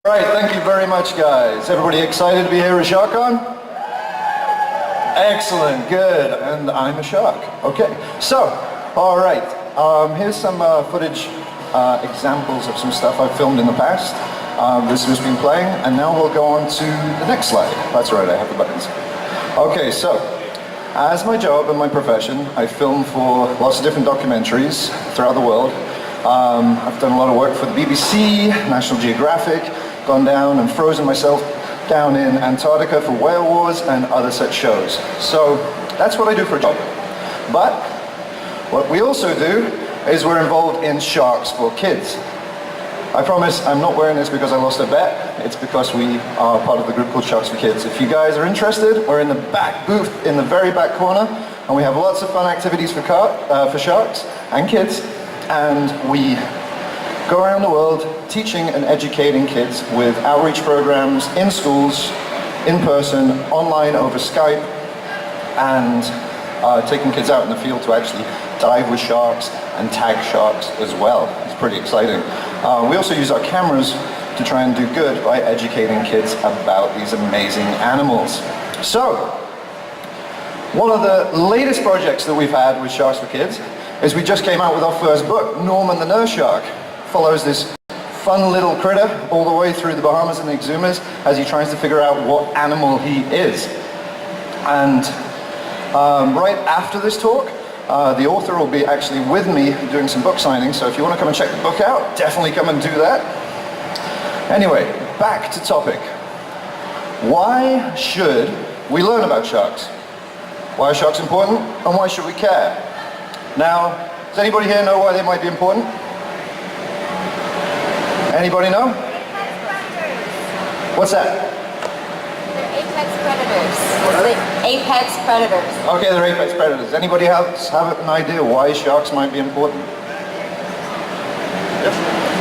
All right, thank you very much, guys. Everybody excited to be here at SharkCon? Excellent, good, and I'm a shark. Okay, so, all right, here's some footage, examples of some stuff I've filmed in the past. This has been playing, and now we'll go on to the next slide. That's right, I have the buttons. Okay, so, as my job and my profession, I film for lots of different documentaries throughout the world. I've done a lot of work for the BBC, National Geographic, gone down and frozen myself down in Antarctica for whale wars and other such shows. So that's what I do for a job. But what we also do is we're involved in Sharks for Kids. I promise I'm not wearing this because I lost a bet. It's because we are part of the group called Sharks for Kids. If you guys are interested, we're in the back booth in the very back corner, and we have lots of fun activities for sharks and kids, and we go around the world teaching and educating kids with outreach programs in schools, in person, online over Skype, and taking kids out in the field to actually dive with sharks and tag sharks as well. It's pretty exciting. We also use our cameras to try and do good by educating kids about these amazing animals. So, one of the latest projects that we've had with Sharks for Kids is we just came out with our first book, Norman the Nurse Shark. Follows this fun little critter all the way through the Bahamas and the Exumas as he tries to figure out what animal he is. And right after this talk, the author will be actually with me doing some book signings, so if you want to come and check the book out, definitely come and do that. Anyway, back to topic. Why should we learn about sharks? Why are sharks important, and why should we care? Now, does anybody here know why they might be important? Anybody know? What's that? They're apex predators. Apex predators. Okay, they're apex predators. Anybody else have an idea why sharks might be important?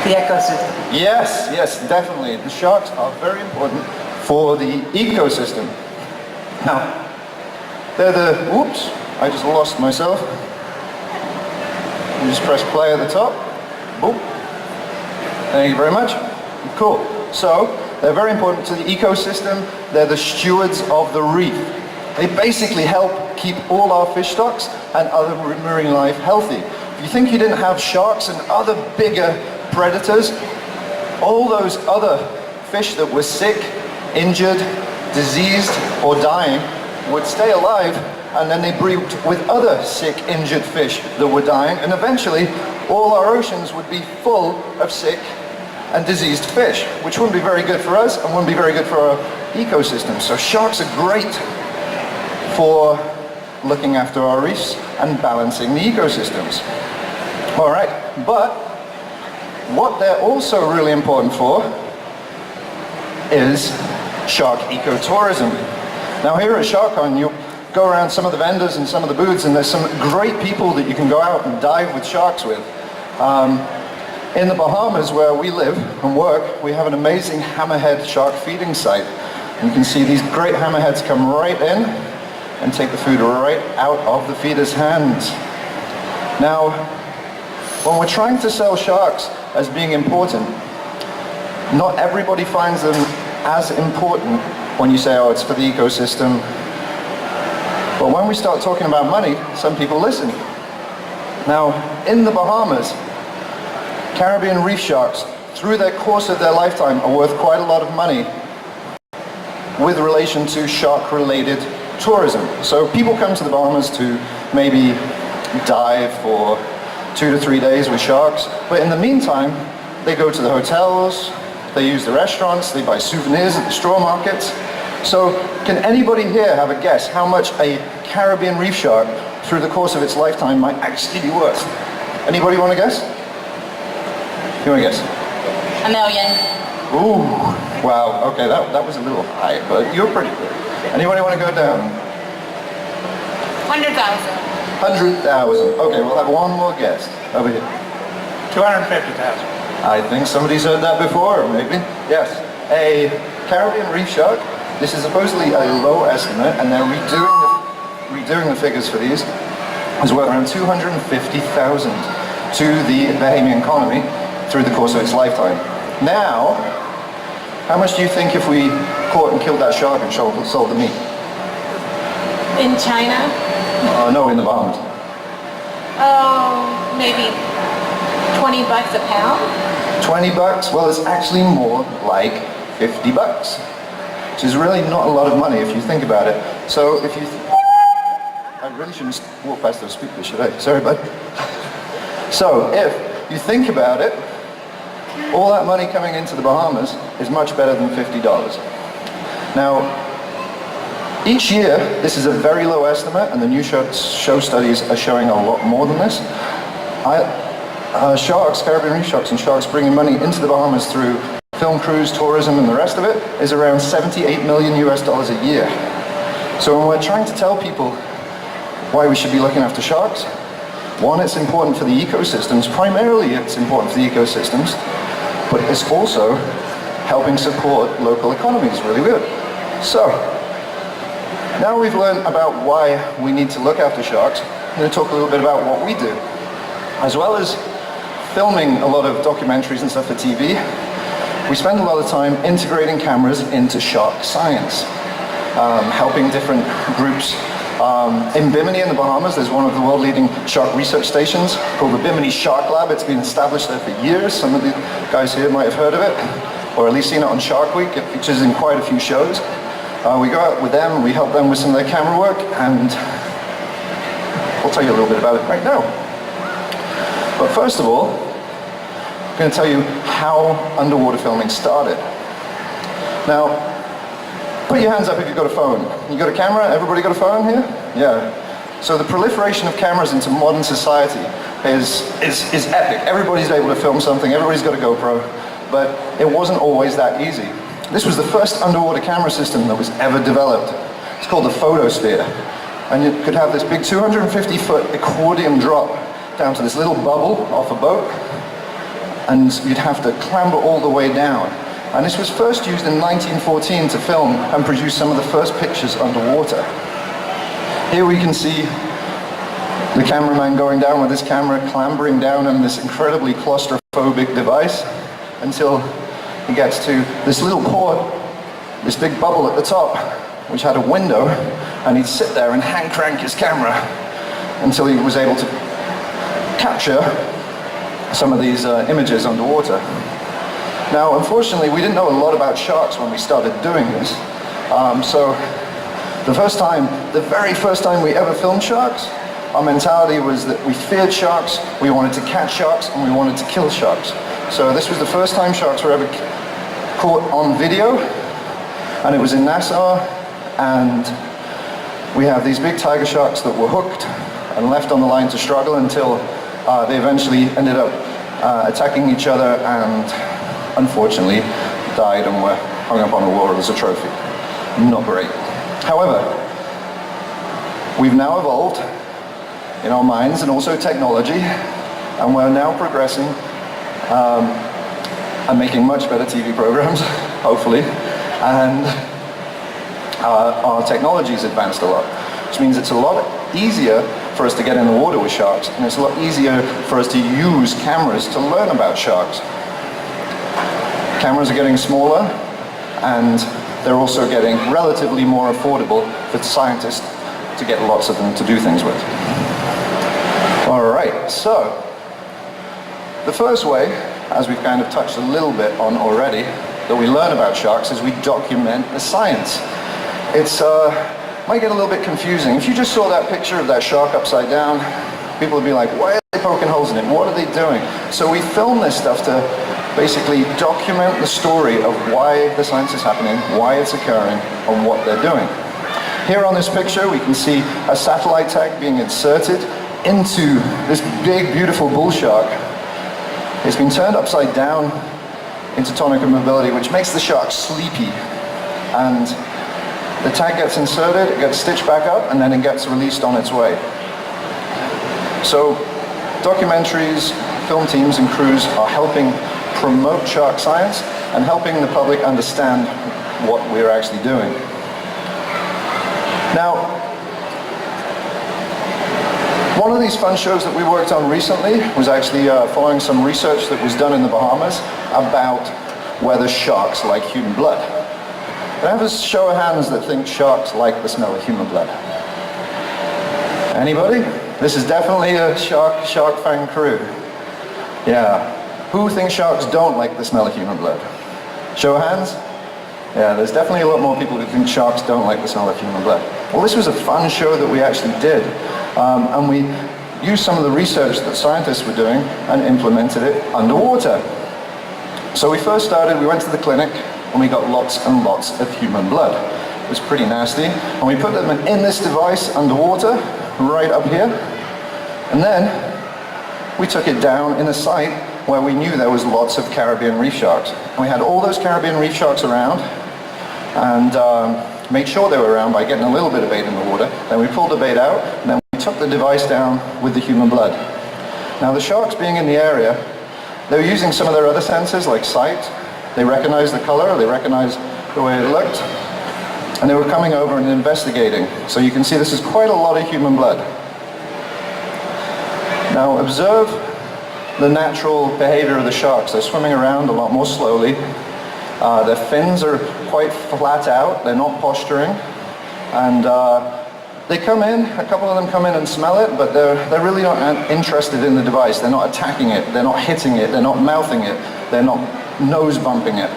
The ecosystem. Yes, yes, definitely. The sharks are very important for the ecosystem. Now, they're the, whoops, I just lost myself. You just press play at the top. Boop. Thank you very much. Cool. So, they're very important to the ecosystem. They're the stewards of the reef. They basically help keep all our fish stocks and other marine life healthy. If you think you didn't have sharks and other bigger predators, all those other fish that were sick, injured, diseased, or dying would stay alive, and then they breed with other sick, injured fish that were dying, and eventually all our oceans would be full of sick and diseased fish, which wouldn't be very good for us and wouldn't be very good for our ecosystem. So sharks are great for looking after our reefs and balancing the ecosystems. All right, but what they're also really important for is shark ecotourism. Now here at SharkCon, you go around some of the vendors and some of the booths, and there's some great people that you can go out and dive with sharks with. In the Bahamas, where we live and work, we have an amazing hammerhead shark feeding site. You can see these great hammerheads come right in and take the food right out of the feeder's hands. Now, when we're trying to sell sharks as being important, not everybody finds them as important when you say, oh, it's for the ecosystem. But when we start talking about money, some people listen. Now, in the Bahamas, Caribbean reef sharks, through the course of their lifetime, are worth quite a lot of money with relation to shark-related tourism. So people come to the Bahamas to maybe dive for 2 to 3 days with sharks, but in the meantime, they go to the hotels, they use the restaurants, they buy souvenirs at the straw markets. So can anybody here have a guess how much a Caribbean reef shark through the course of its lifetime might actually be worth? Anybody want to guess? You want to guess? $1 million. Ooh, wow, okay, that was a little high, but you're pretty good. Anybody want to go down? 100,000. 100,000. Okay, we'll have one more guess. Over here. 250,000. I think somebody's heard that before, maybe. Yes. A Caribbean reef shark, this is supposedly a low estimate, and they're redoing the figures for these, is worth around 250,000 to the Bahamian economy through the course of its lifetime. Now, How much do you think if we caught and killed that shark and sold the meat? In China? No, in the Bahamas. Oh, maybe 20 bucks a pound? 20 bucks? Well, it's actually more like 50 bucks, which is really not a lot of money if you think about it. So if you... I really shouldn't walk past those speakers, should I? Sorry, bud. So if you think about it, all that money coming into the Bahamas is much better than $50. Now, each year, this is a very low estimate, and the new show studies are showing a lot more than this. Sharks, Caribbean reef sharks and sharks bringing money into the Bahamas through film crews, tourism, and the rest of it is around $78 million a year. So when we're trying to tell people why we should be looking after sharks, one, it's important for the ecosystems. Primarily, it's important for the ecosystems, but it's also helping support local economies really good. So, now we've learned about why we need to look after sharks. I'm going to talk a little bit about what we do. As well as filming a lot of documentaries and stuff for TV, we spend a lot of time integrating cameras into shark science, helping different groups. In Bimini in the Bahamas, there's one of the world-leading shark research stations called the Bimini Shark Lab. It's been established there for years. Some of the guys here might have heard of it, or at least seen it on Shark Week. It features in quite a few shows. We go out with them, we help them with some of their camera work, and I'll tell you a little bit about it right now. But first of all, I'm going to tell you how underwater filming started. Now, put your hands up if you've got a phone. You got a camera? Everybody got a phone here? Yeah. So the proliferation of cameras into modern society is epic. Everybody's able to film something, everybody's got a GoPro, but it wasn't always that easy. This was the first underwater camera system that was ever developed. It's called the photosphere. And you could have this big 250-foot accordion drop down to this little bubble off a boat, and you'd have to clamber all the way down. And this was first used in 1914 to film and produce some of the first pictures underwater. Here we can see the cameraman going down with his camera, clambering down on this incredibly claustrophobic device until he gets to this little port, this big bubble at the top, which had a window, and he'd sit there and hand crank his camera until he was able to capture some of these images underwater. Now, unfortunately, we didn't know a lot about sharks when we started doing this. So the very first time we ever filmed sharks, our mentality was that we feared sharks, we wanted to catch sharks, and we wanted to kill sharks. So this was the first time sharks were ever caught on video, and it was in Nassau, and we have these big tiger sharks that were hooked and left on the line to struggle until they eventually ended up attacking each other and unfortunately died and were hung up on a wall as a trophy. Not great. However, we've now evolved in our minds and also technology, and we're now progressing and making much better TV programs, hopefully, and our technology's advanced a lot, which means it's a lot easier for us to get in the water with sharks, and it's a lot easier for us to use cameras to learn about sharks. Cameras are getting smaller, and they're also getting relatively more affordable for scientists to get lots of them to do things with. Alright, so the first way, as we've kind of touched a little bit on already, that we learn about sharks is we document the science. It's might get a little bit confusing. If you just saw that picture of that shark upside down, people would be like, why are they poking holes in it? What are they doing? So we film this stuff to basically document the story of why the science is happening, why it's occurring, and what they're doing. Here on this picture, we can see a satellite tag being inserted into this big, beautiful bull shark. It's been turned upside down into tonic and mobility, which makes the shark sleepy. And the tag gets inserted, it gets stitched back up, and then it gets released on its way. So documentaries, film teams, and crews are helping promote shark science and helping the public understand what we're actually doing. Now, one of these fun shows that we worked on recently was actually following some research that was done in the Bahamas about whether sharks like human blood. Can I have a show of hands that think sharks like the smell of human blood? Anybody? This is definitely a shark fan crew. Yeah. Who thinks sharks don't like the smell of human blood? Show of hands? Yeah, there's definitely a lot more people who think sharks don't like the smell of human blood. Well, this was a fun show that we actually did. And we used some of the research that scientists were doing and implemented it underwater. So we first started, we went to the clinic, and we got lots and lots of human blood. It was pretty nasty. And we put them in this device underwater, right up here. And then we took it down in a site where we knew there was lots of Caribbean reef sharks. And we had all those Caribbean reef sharks around, and made sure they were around by getting a little bit of bait in the water. Then we pulled the bait out, and then we took the device down with the human blood. Now the sharks being in the area, they were using some of their other senses like sight. They recognized the color, they recognized the way it looked, and they were coming over and investigating. So you can see this is quite a lot of human blood. Now observe the natural behavior of the sharks. They're swimming around a lot more slowly. Their fins are quite flat out, they're not posturing, and they come in, a couple of them come in and smell it, but they're really not interested in the device. They're not attacking it, they're not hitting it, they're not mouthing it, they're not nose bumping it.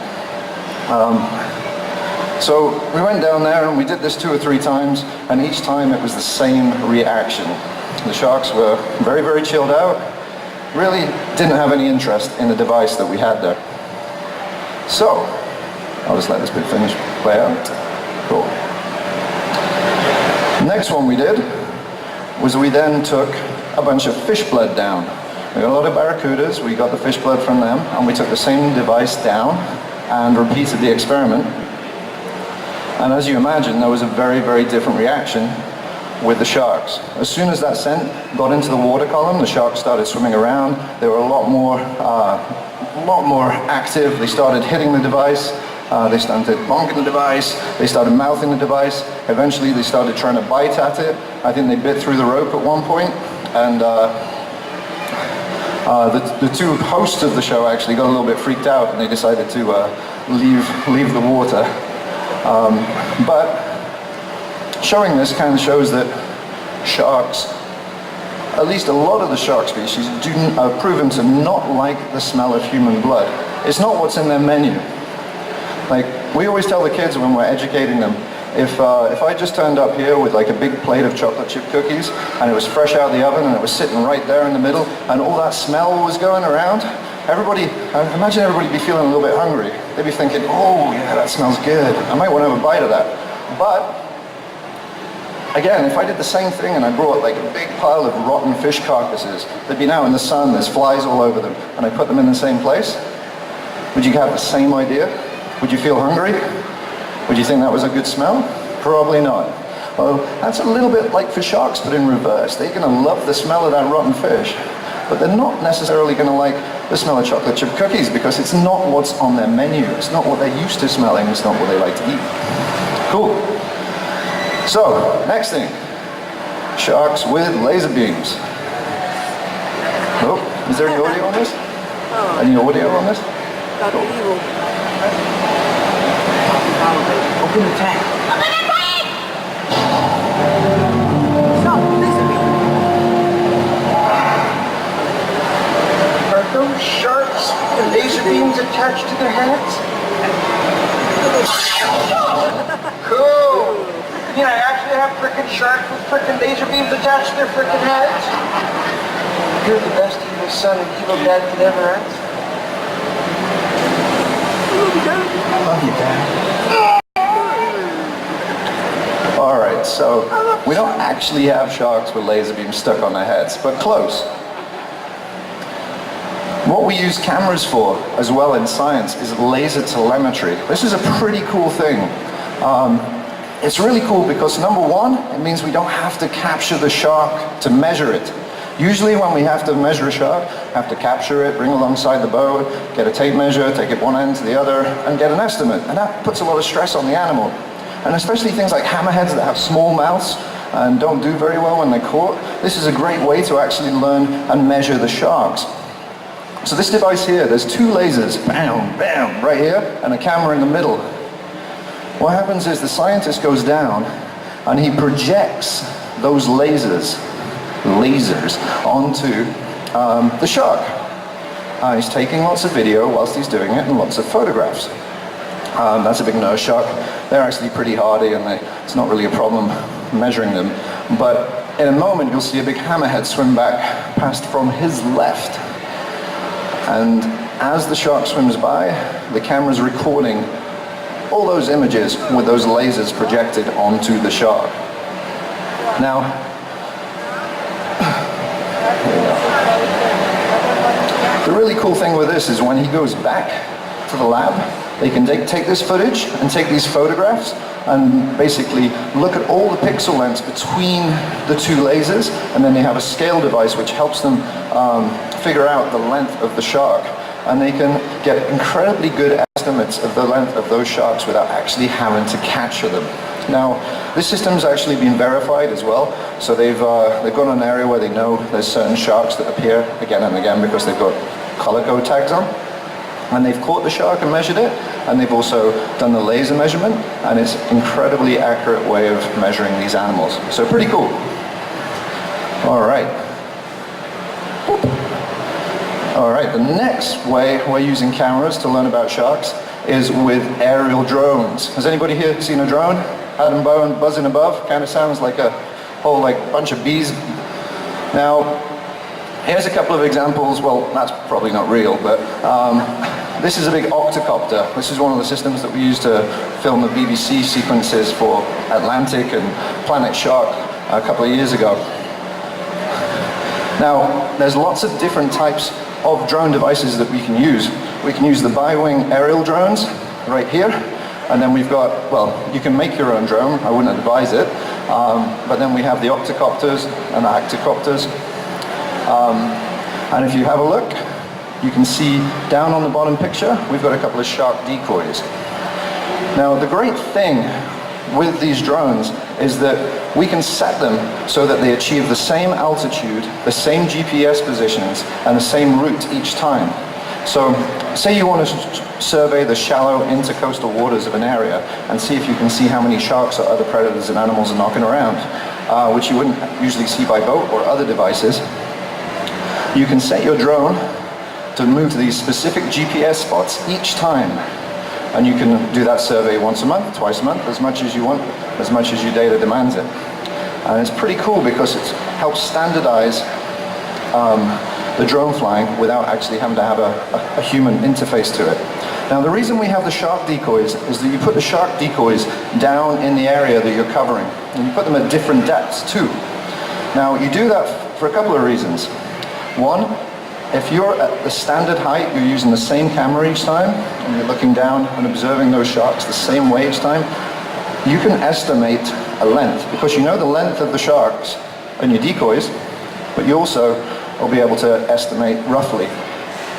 So we went down there and we did this 2 or 3 times, and each time it was the same reaction. The sharks were very, very chilled out, really didn't have any interest in the device that we had there. So, I'll just let this bit play out. Cool. Next one we did was we then took a bunch of fish blood down. We got a lot of barracudas, we got the fish blood from them, and we took the same device down and repeated the experiment. And as you imagine, there was a very, very different reaction with the sharks. As soon as that scent got into the water column, the sharks started swimming around. They were a lot more active. They started hitting the device. They started bonking the device. They started mouthing the device. Eventually, they started trying to bite at it. I think they bit through the rope at one point, and the 2 hosts of the show actually got a little bit freaked out, and they decided to leave the water. But showing this kind of shows that sharks, at least a lot of the shark species, are proven to not like the smell of human blood. It's not what's in their menu. Like, we always tell the kids when we're educating them, if I just turned up here with like a big plate of chocolate chip cookies, and it was fresh out of the oven, and it was sitting right there in the middle, and all that smell was going around, imagine everybody be feeling a little bit hungry. They'd be thinking, oh yeah, that smells good. I might want to have a bite of that. But again, if I did the same thing and I brought like a big pile of rotten fish carcasses, they'd be now in the sun, there's flies all over them, and I put them in the same place, would you have the same idea? Would you feel hungry? Would you think that was a good smell? Probably not. Well, that's a little bit like for sharks, but in reverse. They're going to love the smell of that rotten fish, but they're not necessarily going to like the smell of chocolate chip cookies because it's not what's on their menu. It's not what they're used to smelling. It's not what they like to eat. Cool. So, next thing. Sharks with laser beams. Oh, is there any audio on this? Any audio on this? Cool. Evil. Open the tank. Stop, laser beam. Are those sharks with laser beams attached to their heads? Cool! You know, I actually have frickin' sharks with frickin' laser beams attached to their frickin' heads. You're the best evil son and evil dad could ever ask. Love you, Dad. Alright, so we don't actually have sharks with laser beams stuck on their heads, but close. What we use cameras for as well in science is laser telemetry. This is a pretty cool thing. It's really cool because number one, it means we don't have to capture the shark to measure it. Usually when we have to measure a shark, have to capture it, bring alongside the boat, get a tape measure, take it one end to the other, and get an estimate. And that puts a lot of stress on the animal. And especially things like hammerheads that have small mouths and don't do very well when they're caught. This is a great way to actually learn and measure the sharks. So this device here, there's two lasers, bam, bam, right here, and a camera in the middle. What happens is the scientist goes down and he projects those lasers onto the shark. He's taking lots of video whilst he's doing it and lots of photographs. That's a big nurse shark. They're actually pretty hardy and it's not really a problem measuring them. But in a moment you'll see a big hammerhead swim back past from his left. And as the shark swims by, the camera's recording all those images with those lasers projected onto the shark. Now, the really cool thing with this is when he goes back to the lab, they can take this footage and take these photographs and basically look at all the pixel lengths between the two lasers, and then they have a scale device which helps them figure out the length of the shark, and they can get incredibly good estimates of the length of those sharks without actually having to capture them. Now, this system's actually been verified as well, so they've gone on an area where they know there's certain sharks that appear again and again because they've got color code tags on. And they've caught the shark and measured it, and they've also done the laser measurement, and it's an incredibly accurate way of measuring these animals. So pretty cool. All right. All right, the next way we're using cameras to learn about sharks is with aerial drones. Has anybody here seen a drone? Had them buzzing above? Kind of sounds like a whole bunch of bees. Now, here's a couple of examples. Well, that's probably not real, but this is a big octocopter. This is one of the systems that we use to film the BBC sequences for Atlantic and Planet Shark a couple of years ago. Now, there's lots of different types of drone devices that we can use. We can use the bi-wing aerial drones right here, and then we've got, well, you can make your own drone. I wouldn't advise it, but then we have the octocopters and the acticopters. And if you have a look, you can see down on the bottom picture, we've got a couple of shark decoys. Now, the great thing with these drones is that we can set them so that they achieve the same altitude, the same GPS positions, and the same route each time. So, say you want to survey the shallow intercoastal waters of an area and see if you can see how many sharks or other predators and animals are knocking around, which you wouldn't usually see by boat or other devices. You can set your drone to move to these specific GPS spots each time, and you can do that survey once a month, twice a month, as much as you want, as much as your data demands it. And it's pretty cool because it helps standardize the drone flying without actually having to have a human interface to it. Now, the reason we have the shark decoys is that you put the shark decoys down in the area that you're covering, and you put them at different depths too. Now, you do that for a couple of reasons. One, if you're at the standard height, you're using the same camera each time, and you're looking down and observing those sharks the same way each time, you can estimate a length, because you know the length of the sharks and your decoys, but you also will be able to estimate roughly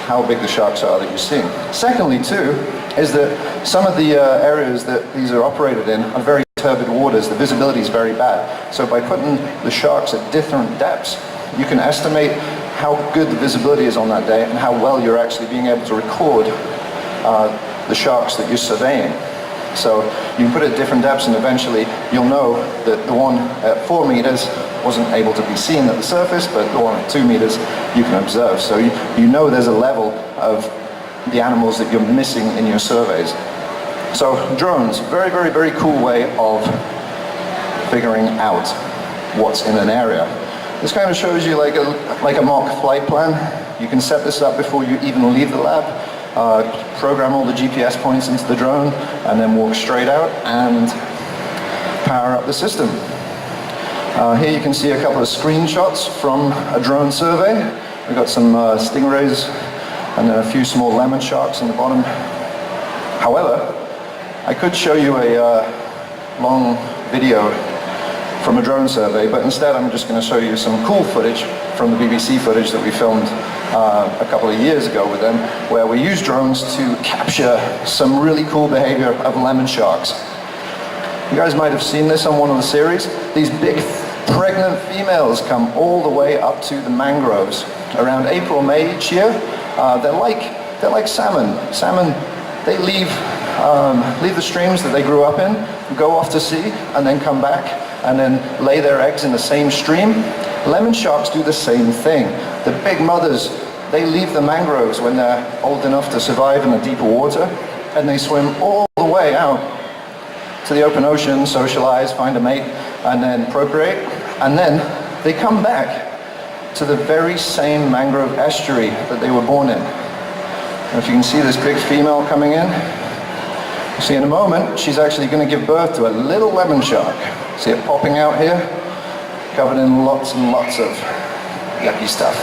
how big the sharks are that you're seeing. Secondly, too, is that some of the areas that these are operated in are very turbid waters. The visibility is very bad. So by putting the sharks at different depths, you can estimate how good the visibility is on that day and how well you're actually being able to record the sharks that you're surveying. So you can put it at different depths, and eventually you'll know that the one at 4 meters wasn't able to be seen at the surface, but the one at 2 meters you can observe. So you know there's a level of the animals that you're missing in your surveys. So drones, very, very, very cool way of figuring out what's in an area. This kind of shows you like a mock flight plan. You can set this up before you even leave the lab, program all the GPS points into the drone, and then walk straight out and power up the system. Here you can see a couple of screenshots from a drone survey. We've got some stingrays and then a few small lemon sharks in the bottom. However, I could show you a long video from a drone survey, but instead I'm just going to show you some cool footage from the BBC footage that we filmed a couple of years ago with them, where we use drones to capture some really cool behavior of lemon sharks. You guys might have seen this on one of the series. These big pregnant females come all the way up to the mangroves. Around April, May each year, They're like salmon. Salmon, they leave the streams that they grew up in, go off to sea, and then come back, and then lay their eggs in the same stream. Lemon sharks do the same thing. The big mothers, they leave the mangroves when they're old enough to survive in the deeper water, and they swim all the way out to the open ocean, socialize, find a mate, and then procreate, and then they come back to the very same mangrove estuary that they were born in. And if you can see this big female coming in, you see in a moment, she's actually going to give birth to a little lemon shark. See it popping out here? Covered in lots and lots of yucky stuff.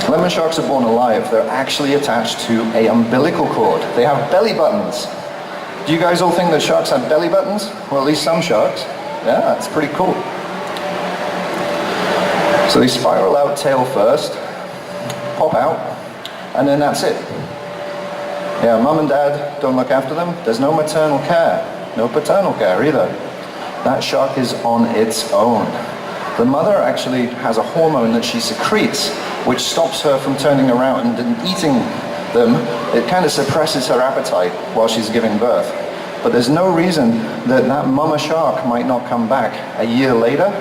Lemon sharks are born alive. They're actually attached to an umbilical cord. They have belly buttons. Do you guys all think that sharks have belly buttons? Well, at least some sharks. Yeah, that's pretty cool. So they spiral out tail first, pop out, and then that's it. Yeah, mum and dad don't look after them. There's no maternal care, no paternal care either. That shark is on its own. The mother actually has a hormone that she secretes, which stops her from turning around and eating them. It kind of suppresses her appetite while she's giving birth. But there's no reason that that mama shark might not come back a year later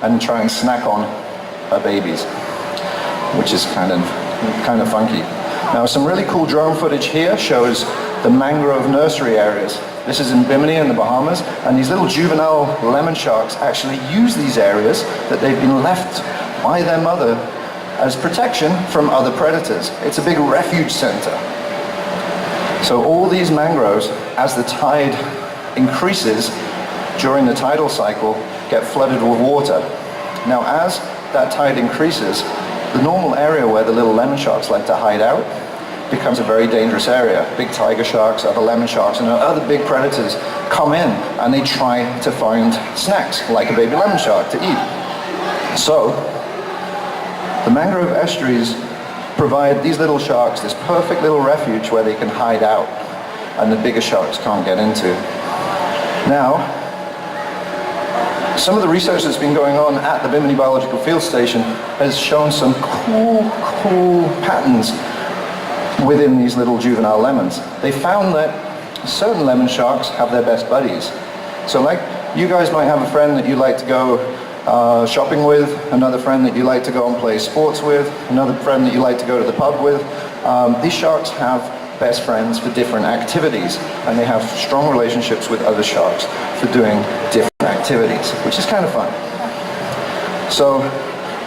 and try and snack on her babies, which is kind of funky. Now, some really cool drone footage here shows the mangrove nursery areas. This is in Bimini in the Bahamas, and these little juvenile lemon sharks actually use these areas that they've been left by their mother as protection from other predators. It's a big refuge center. So all these mangroves, as the tide increases during the tidal cycle, get flooded with water. Now, as that tide increases, the normal area where the little lemon sharks like to hide out becomes a very dangerous area. Big tiger sharks, other lemon sharks, and other big predators come in and they try to find snacks, like a baby lemon shark, to eat. So, the mangrove estuaries provide these little sharks this perfect little refuge where they can hide out and the bigger sharks can't get into. Now, some of the research that's been going on at the Bimini Biological Field Station has shown some cool patterns within these little juvenile lemons. They found that certain lemon sharks have their best buddies. So like, you guys might have a friend that you like to go shopping with, another friend that you like to go and play sports with, another friend that you like to go to the pub with. These sharks have best friends for different activities, and they have strong relationships with other sharks for doing different activities, which is kind of fun. So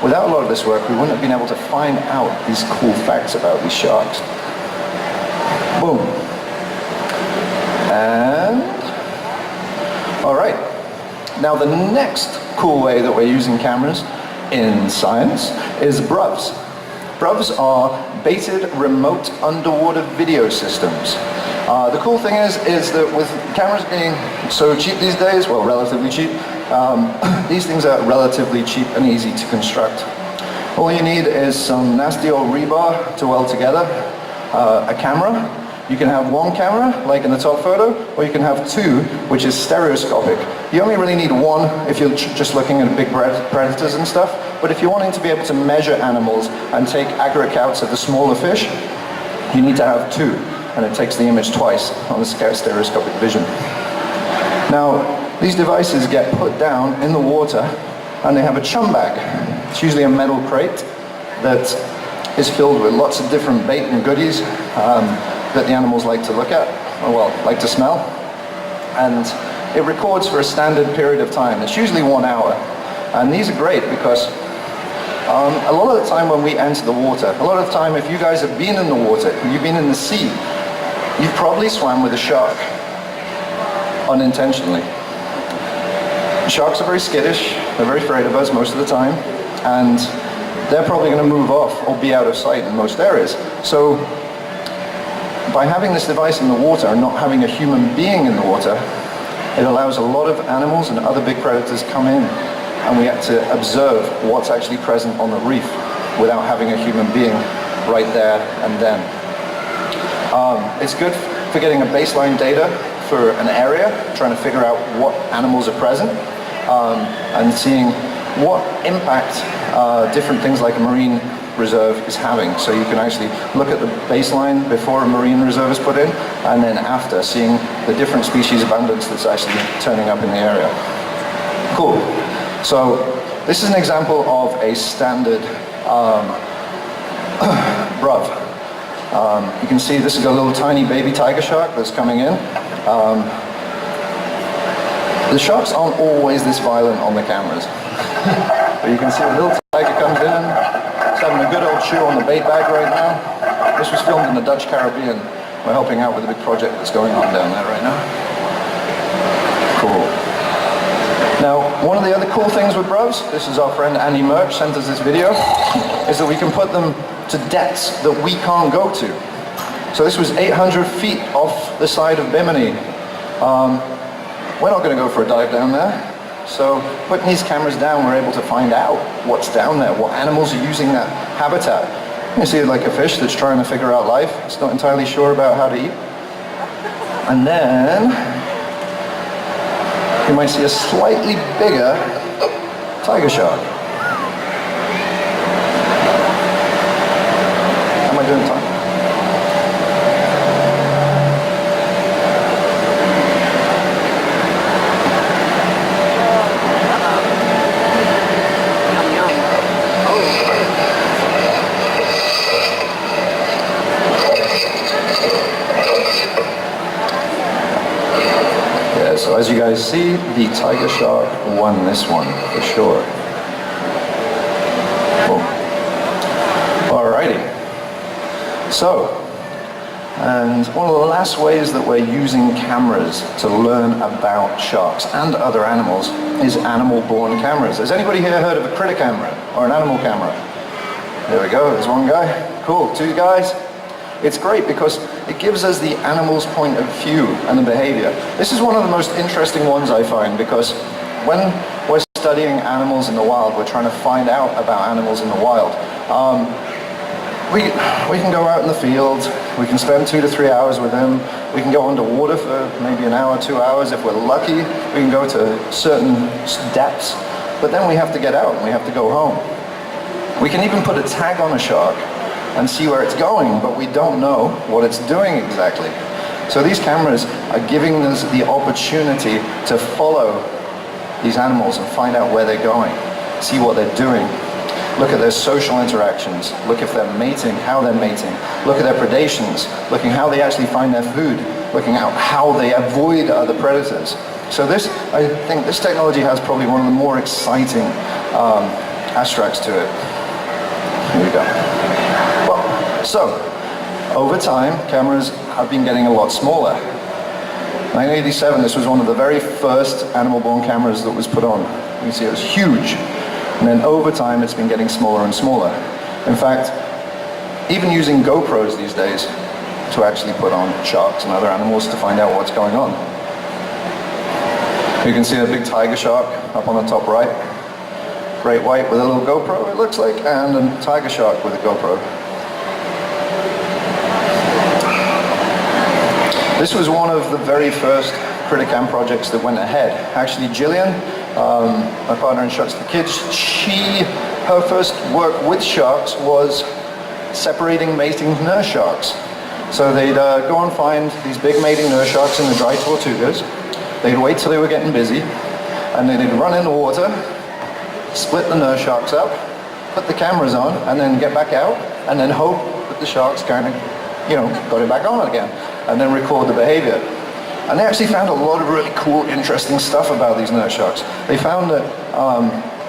without a lot of this work, we wouldn't have been able to find out these cool facts about these sharks. Boom. And all right. Now the next cool way that we're using cameras in science is BRUVs. BRUVs are baited remote underwater video systems. The cool thing is that with cameras being so cheap these days, well, relatively cheap, these things are relatively cheap and easy to construct. All you need is some nasty old rebar to weld together a camera. You can have one camera, like in the top photo, or you can have two, which is stereoscopic. You only really need one if you're just looking at big predators and stuff, but if you're wanting to be able to measure animals and take accurate counts of the smaller fish, you need to have two, and it takes the image twice on the stereoscopic vision. Now, these devices get put down in the water, and they have a chum bag. It's usually a metal crate that is filled with lots of different bait and goodies that the animals like to look at, or well, like to smell. And it records for a standard period of time. It's usually 1 hour. And these are great because a lot of the time when we enter the water, a lot of the time if you guys have been in the water, you've been in the sea, you've probably swam with a shark, unintentionally. Sharks are very skittish, they're very afraid of us most of the time, and they're probably going to move off or be out of sight in most areas. So by having this device in the water and not having a human being in the water, it allows a lot of animals and other big predators come in, and we have to observe what's actually present on the reef without having a human being right there and then. It's good for getting a baseline data for an area, trying to figure out what animals are present, and seeing what impact different things like marine reserve is having. So you can actually look at the baseline before a marine reserve is put in, and then after, seeing the different species abundance that's actually turning up in the area. Cool. So this is an example of a standard bruv. You can see this is a little tiny baby tiger shark that's coming in. The sharks aren't always this violent on the cameras. But you can see a little tiger comes in, it's having a good old chew on the bait bag right now. This was filmed in the Dutch Caribbean. We're helping out with a big project that's going on down there right now. Cool. Now, one of the other cool things with bruvs, this is our friend Andy Merch sent us this video, is that we can put them to depths that we can't go to. So this was 800 feet off the side of Bimini. We're not going to go for a dive down there. So putting these cameras down, we're able to find out what's down there, what animals are using that habitat. You see like a fish that's trying to figure out life. It's not entirely sure about how to eat. And then you might see a slightly bigger tiger shark. How am I doing time? So as you guys see, the tiger shark won this one for sure. Cool. Alrighty. So, and one of the last ways that we're using cameras to learn about sharks and other animals is animal-borne cameras. Has anybody here heard of a critter camera or an animal camera? There we go, there's one guy. Cool, two guys. It's great because it gives us the animal's point of view and the behavior. This is one of the most interesting ones I find, because when we're studying animals in the wild, we're trying to find out about animals in the wild. We can go out in the field, we can spend 2 to 3 hours with them, we can go underwater for maybe an hour, 2 hours if we're lucky, we can go to certain depths, but then we have to get out and we have to go home. We can even put a tag on a shark and see where it's going, but we don't know what it's doing exactly. So these cameras are giving us the opportunity to follow these animals and find out where they're going, see what they're doing, look at their social interactions, look if they're mating, how they're mating, look at their predations, looking how they actually find their food, looking at how they avoid other predators. So this, I think this technology has probably one of the more exciting aspects to it. Here we go. So, over time, cameras have been getting a lot smaller. 1987, this was one of the very first animal-borne cameras that was put on. You can see it was huge. And then over time, it's been getting smaller and smaller. In fact, even using GoPros these days to actually put on sharks and other animals to find out what's going on. You can see a big tiger shark up on the top right. Great white with a little GoPro, it looks like, and a tiger shark with a GoPro. This was one of the very first Criticam projects that went ahead. Actually, Jillian, my partner in Shuts the Kids, her first work with sharks was separating mating nurse sharks. So they'd go and find these big mating nurse sharks in the dry tortugas. They'd wait till they were getting busy, and then they'd run in the water, split the nurse sharks up, put the cameras on, and then get back out, and then hope that the sharks kind of, got it back on again, and then record the behavior. And they actually found a lot of really cool, interesting stuff about these nurse sharks. They found that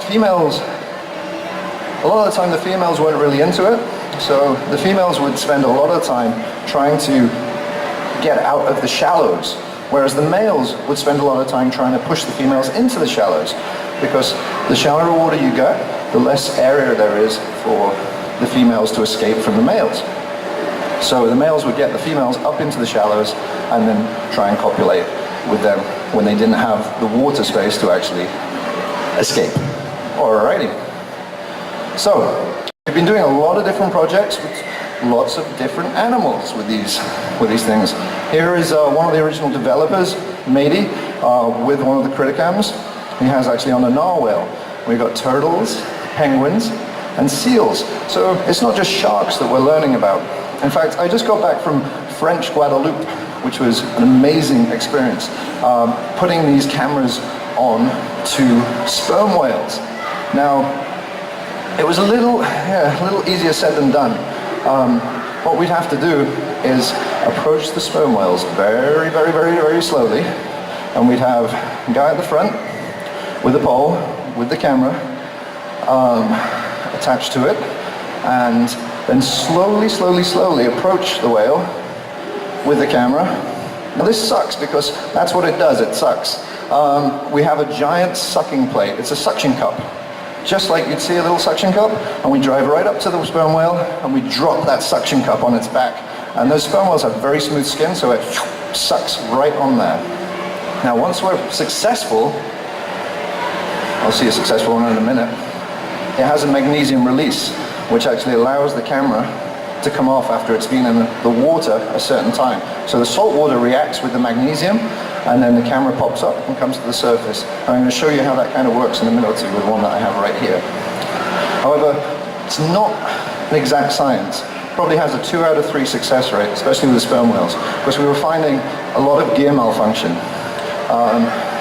females, a lot of the time the females weren't really into it, so the females would spend a lot of time trying to get out of the shallows, whereas the males would spend a lot of time trying to push the females into the shallows, because the shallower water you get, the less area there is for the females to escape from the males. So the males would get the females up into the shallows and then try and copulate with them when they didn't have the water space to actually escape. Alrighty. So, we've been doing a lot of different projects with lots of different animals with these things. Here is one of the original developers, Mady, with one of the Criticams. He has actually on a narwhal. We've got turtles, penguins, and seals. So it's not just sharks that we're learning about. In fact, I just got back from French Guadeloupe, which was an amazing experience, putting these cameras on to sperm whales. Now, it was a little easier said than done. What we'd have to do is approach the sperm whales very, very, very, very slowly, and we'd have a guy at the front with a pole, with the camera attached to it, and then slowly, slowly, slowly approach the whale with the camera. Now this sucks because that's what it does, it sucks. We have a giant sucking plate, it's a suction cup. Just like you'd see a little suction cup, and we drive right up to the sperm whale and we drop that suction cup on its back. And those sperm whales have very smooth skin, so it sucks right on there. Now once we're successful, I'll see a successful one in a minute, it has a magnesium release, which actually allows the camera to come off after it's been in the water a certain time. So the salt water reacts with the magnesium, and then the camera pops up and comes to the surface. And I'm going to show you how that kind of works in a minute or two with one that I have right here. However, it's not an exact science. Probably has a 2 out of 3 success rate, especially with the sperm whales, because we were finding a lot of gear malfunction.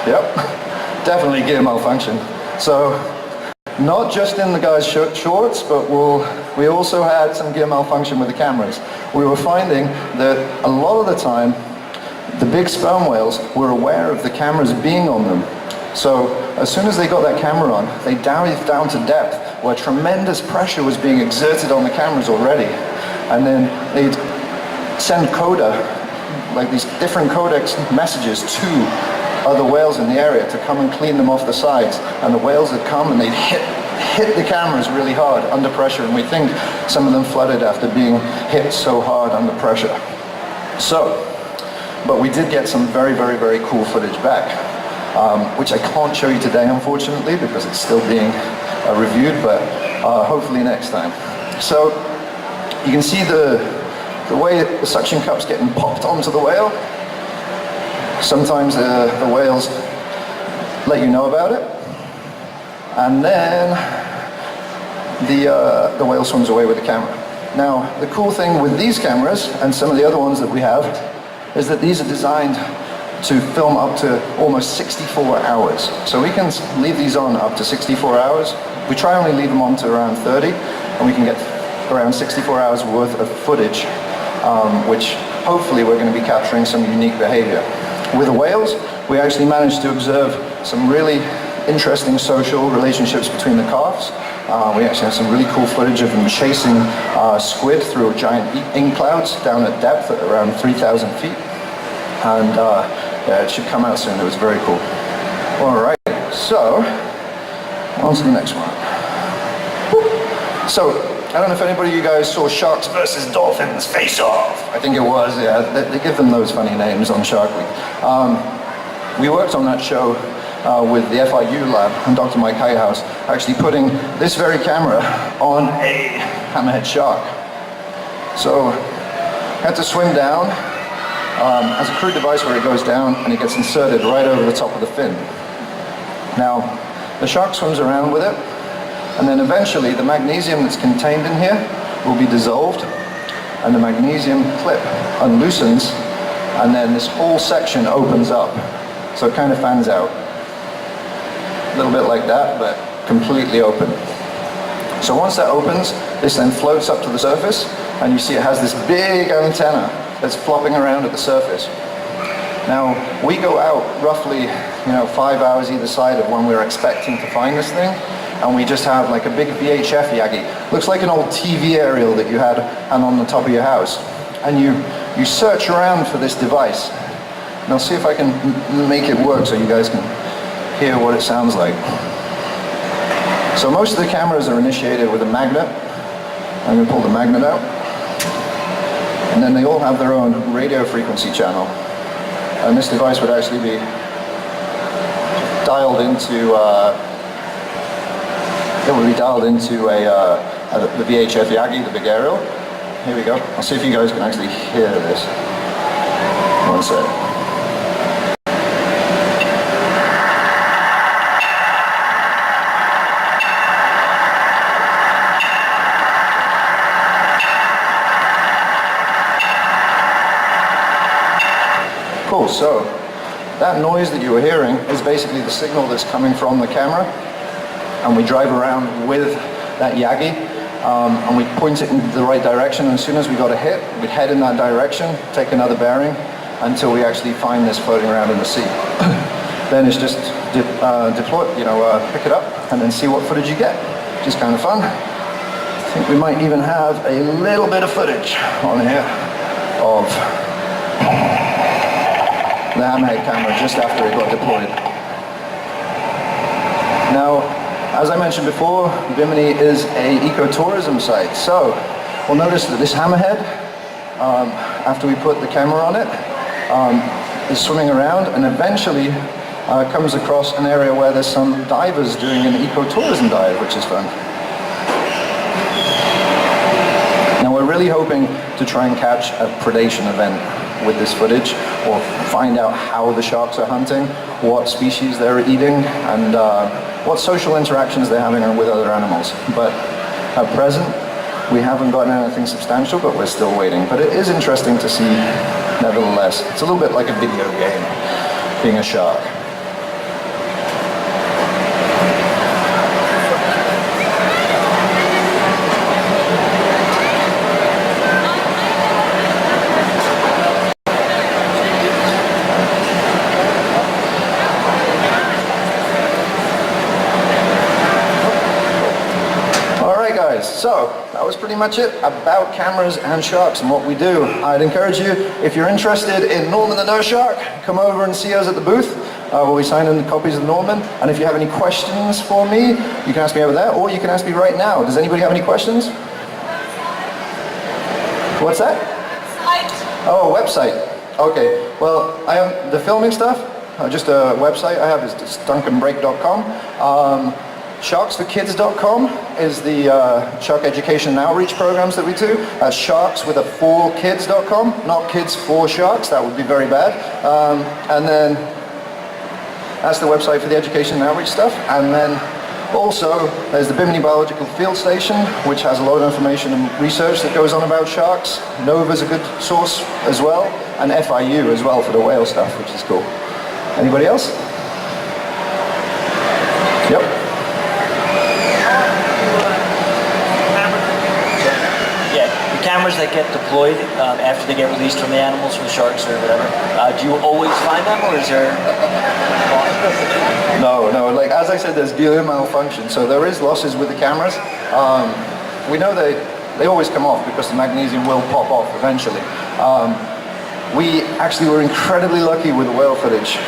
Yep, definitely gear malfunction. So, not just in the guy's shorts, but we also had some gear malfunction with the cameras. We were finding that a lot of the time, the big sperm whales were aware of the cameras being on them. So as soon as they got that camera on, they dived down to depth where tremendous pressure was being exerted on the cameras already. And then they'd send coda, like these different codex messages to other whales in the area to come and clean them off the sides. And the whales would come and they'd hit the cameras really hard under pressure. And we think some of them flooded after being hit so hard under pressure. But we did get some very, very, very cool footage back, which I can't show you today, unfortunately, because it's still being reviewed, but hopefully next time. So you can see the way the suction cup's getting popped onto the whale. Sometimes the whales let you know about it, and then the whale swims away with the camera. Now, the cool thing with these cameras, and some of the other ones that we have, is that these are designed to film up to almost 64 hours. So we can leave these on up to 64 hours. We try only leave them on to around 30, and we can get around 64 hours worth of footage, which hopefully we're going to be capturing some unique behavior. With the whales, we actually managed to observe some really interesting social relationships between the calves. We actually have some really cool footage of them chasing squid through giant ink clouds down at depth at around 3,000 feet. And yeah, it should come out soon. It was very cool. All right, so on to the next one. So I don't know if anybody of you guys saw Sharks versus Dolphins Face Off. I think it was, yeah. They give them those funny names on Shark Week. We worked on that show with the FIU lab and Dr. Mike Highhouse, actually putting this very camera on a hammerhead shark. So had to swim down as a crude device where it goes down and it gets inserted right over the top of the fin. Now the shark swims around with it, and then eventually the magnesium that's contained in here will be dissolved and the magnesium clip unloosens, and then this whole section opens up. So it kind of fans out. A little bit like that, but completely open. So once that opens, this then floats up to the surface, and you see it has this big antenna that's flopping around at the surface. Now, we go out roughly, 5 hours either side of when we're expecting to find this thing, and we just have like a big VHF Yagi. Looks like an old TV aerial that you had and on the top of your house. And you search around for this device. And I'll see if I can make it work so you guys can hear what it sounds like. So most of the cameras are initiated with a magnet. I'm going to pull the magnet out. And then they all have their own radio frequency channel. And this device would actually be dialed into the VHF Yagi, the big aerial. Here we go. I'll see if you guys can actually hear this. One sec. So that noise that you were hearing is basically the signal that's coming from the camera, and we drive around with that Yagi, and we point it in the right direction, and as soon as we got a hit, we'd head in that direction, take another bearing, until we actually find this floating around in the sea. Then it's just deploy, pick it up, and then see what footage you get, which is kind of fun. I think we might even have a little bit of footage on here of the hammerhead camera just after it got deployed. Now, as I mentioned before, Bimini is an ecotourism site. So we'll notice that this hammerhead, after we put the camera on it, is swimming around and eventually comes across an area where there's some divers doing an ecotourism dive, which is fun. Now we're really hoping to try and catch a predation event with this footage, or find out how the sharks are hunting, what species they're eating, and what social interactions they're having with other animals. But at present, we haven't gotten anything substantial, but we're still waiting. But it is interesting to see, nevertheless. It's a little bit like a video game, being a shark. So that was pretty much it about cameras and sharks and what we do. I'd encourage you, if you're interested in Norman the Nurse Shark, come over and see us at the booth where we sign in copies of Norman. And if you have any questions for me, you can ask me over there, or you can ask me right now. Does anybody have any questions? What's that? Website. Oh, a website. Okay. Well, I have the filming stuff. Just a website I have is just duncanbreak.com. SharksForKids.com is the shark education and outreach programs that we do. SharksWithA4Kids.com, not kids for sharks, that would be very bad. And then that's the website for the education and outreach stuff. And then also there's the Bimini Biological Field Station, which has a lot of information and research that goes on about sharks. NOVA's a good source as well, and FIU as well for the whale stuff, which is cool. Anybody else? Yep. Cameras that get deployed after they get released from the animals, from the sharks or whatever, do you always find them, or is there? No, like as I said, there's gear malfunction, so there is losses with the cameras. We know they always come off because the magnesium will pop off eventually. We actually were incredibly lucky with the whale footage.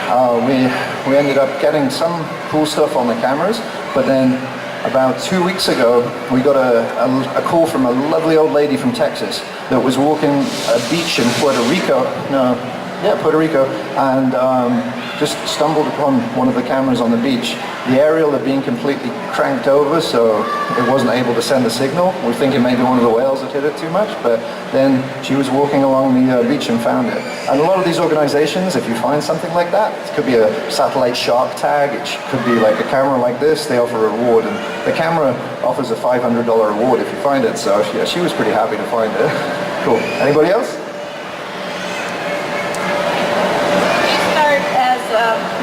We ended up getting some cool stuff on the cameras, but then about 2 weeks ago, we got a call from a lovely old lady from Texas that was walking a beach in Puerto Rico, and just stumbled upon one of the cameras on the beach. The aerial had been completely cranked over, so it wasn't able to send a signal. We're thinking maybe one of the whales had hit it too much, but then she was walking along the beach and found it. And a lot of these organizations, if you find something like that, it could be a satellite shark tag, it could be like a camera like this, they offer a reward, and the camera offers a $500 reward if you find it, so yeah, she was pretty happy to find it. Cool. Anybody else?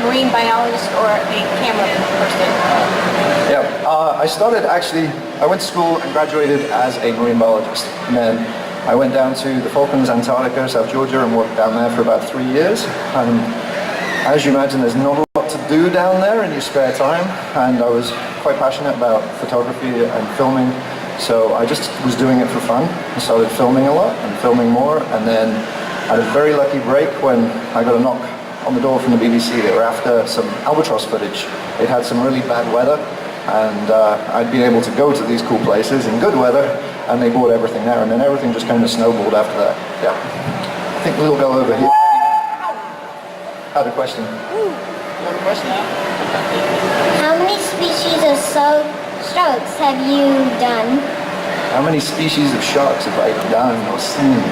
Marine biologist or a camera person? Yeah, I started actually, I went to school and graduated as a marine biologist. And then I went down to the Falklands, Antarctica, South Georgia, and worked down there for about 3 years. And as you imagine, there's not a lot to do down there in your spare time. And I was quite passionate about photography and filming. So I just was doing it for fun. I started filming a lot and filming more. And then I had a very lucky break when I got a knock on the door from the BBC. They were after some albatross footage. It had some really bad weather, and I'd been able to go to these cool places in good weather, and they bought everything there, and then everything just kind of snowballed after that. Yeah. I think the little girl over here had a question. You have a question? How many species of sharks have you done? How many species of sharks have I done or seen?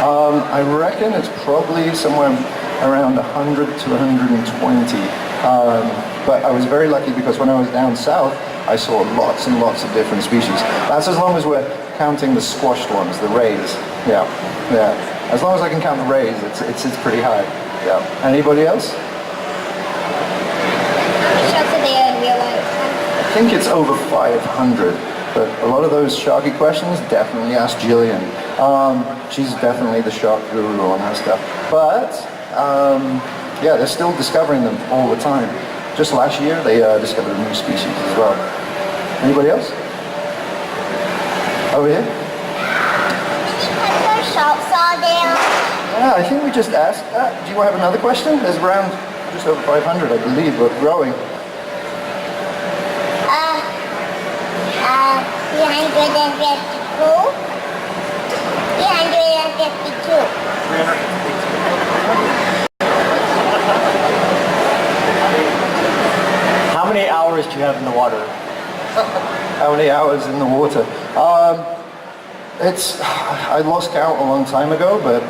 I reckon it's probably somewhere around 100 to 120. But I was very lucky because when I was down south, I saw lots and lots of different species. That's as long as we're counting the squashed ones, the rays. Yeah. As long as I can count the rays, it's pretty high. Yeah. Anybody else? Sharks are there in real life. I think it's over 500, but a lot of those sharky questions definitely ask Jillian. She's definitely the shark guru on that stuff. But yeah, they're still discovering them all the time. Just last year, they discovered a new species as well. Anybody else? Over here? Those sharks are there. Yeah, I think we just asked that. Do you have another question? There's around just over 500, I believe, but growing. 352. 352. How many hours do you have in the water? How many hours in the water? I lost count a long time ago, but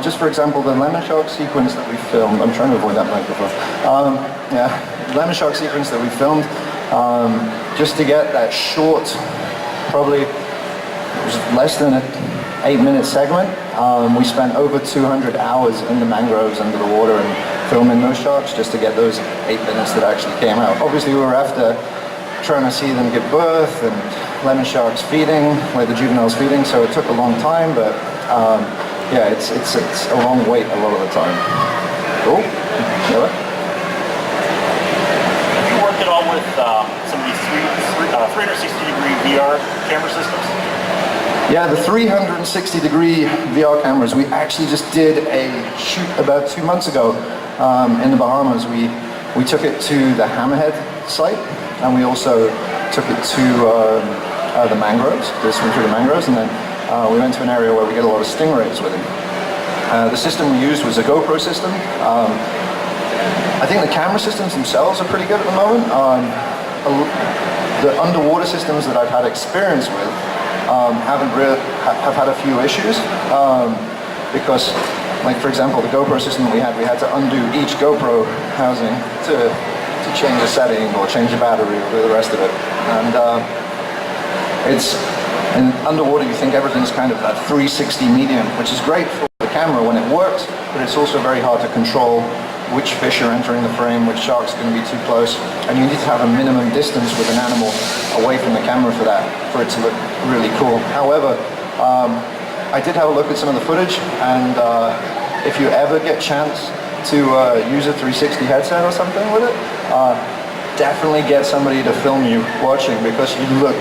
just for example, the lemon shark sequence that we filmed, I'm trying to avoid that microphone. Yeah, lemon shark sequence that we filmed, just to get that short, probably it was less than an 8-minute segment, we spent over 200 hours in the mangroves under the water and filming those sharks just to get those 8 minutes that actually came out. Obviously we were after trying to see them give birth and lemon sharks feeding, like the juveniles feeding, so it took a long time, but yeah, it's a long wait a lot of the time. Cool. Yeah. Have you worked at all with some of these 360-degree VR camera systems? Yeah, the 360-degree VR cameras, we actually just did a shoot about 2 months ago in the Bahamas. We took it to the Hammerhead site, and we also took it to the mangroves, to swim through the mangroves, and then we went to an area where we get a lot of stingrays with it. The system we used was a GoPro system. I think the camera systems themselves are pretty good at the moment. The underwater systems that I've had experience with have had a few issues because, like for example, the GoPro system that we had to undo each GoPro housing to change the setting or change the battery or the rest of it. And it's in underwater you think everything's kind of that 360 medium, which is great for the camera when it works, but it's also very hard to control which fish are entering the frame, which sharks are going to be too close, and you need to have a minimum distance with an animal away from the camera for that, for it to look really cool. However, I did have a look at some of the footage, and if you ever get a chance to use a 360 headset or something with it, definitely get somebody to film you watching, because you look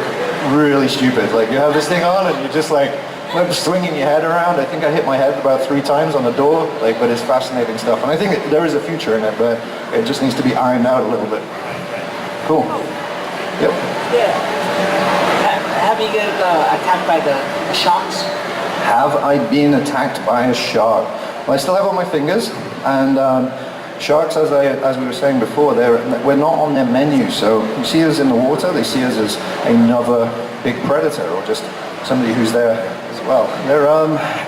really stupid. Like you have this thing on and you're just like swinging your head around. I think I hit my head about 3 times on the door, but it's fascinating stuff. And I think there is a future in it, but it just needs to be ironed out a little bit. Cool. Yep. Yeah. Have you been attacked by the sharks? Have I been attacked by a shark? Well, I still have all my fingers, and sharks, as we were saying before, we're not on their menu. So you see us in the water, they see us as another big predator, or just somebody who's there as well.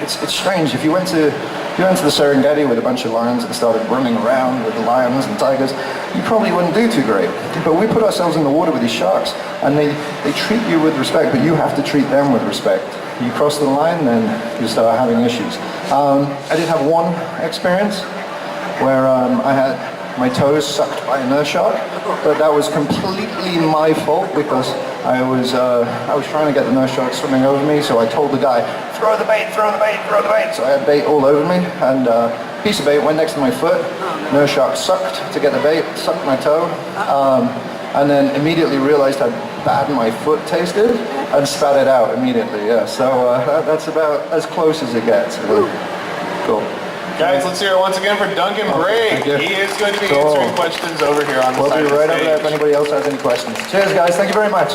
It's strange. If you went to the Serengeti with a bunch of lions and started running around with the lions and tigers, you probably wouldn't do too great. But we put ourselves in the water with these sharks, and they treat you with respect, but you have to treat them with respect. You cross the line, then you start having issues. I did have one experience where I had my toes sucked by a nurse shark, but that was completely my fault because I was trying to get the nurse shark swimming over me, so I told the guy, throw the bait, throw the bait, throw the bait. So I had bait all over me, and a piece of bait went next to my foot. Nurse shark sucked to get the bait, sucked my toe, and then immediately realized how bad my foot tasted and spat it out immediately. Yeah, so that's about as close as it gets. Cool. Guys, let's hear it once again for Duncan Brake. He is going to be answering questions over here on the side We'll of be the right over there if stage. anybody else has any questions. Cheers, guys. Thank you very much.